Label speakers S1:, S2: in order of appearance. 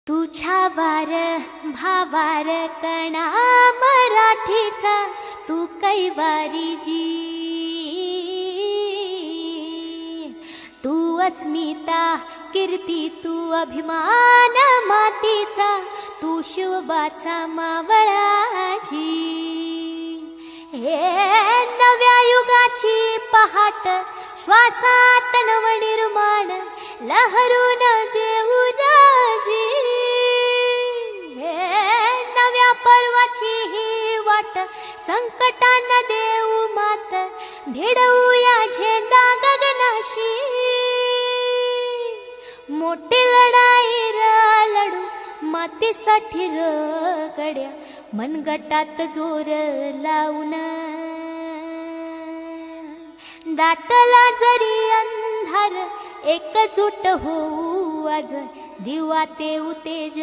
S1: तुझ्या वार भावार कणा मराठीचा तू कैवारी जी, तू अस्मिता कीर्ती तू अभिमान मातीचा, तू शिवबाचा मावळाजी। हे नव्या युगाची पहाट श्वासात नवनिर्माण लहरून देऊ राजी। हे नव्या पर्वाची ही वाट संकटांना देऊ मात, भिडवूया झेंडा गगनाशी। मोठी लढाई लढू मातीसाठी गड्या, मनगटात जोर लावून दाटला जरी अंधार, एकजूट होऊ आज दिवा ते उतेज।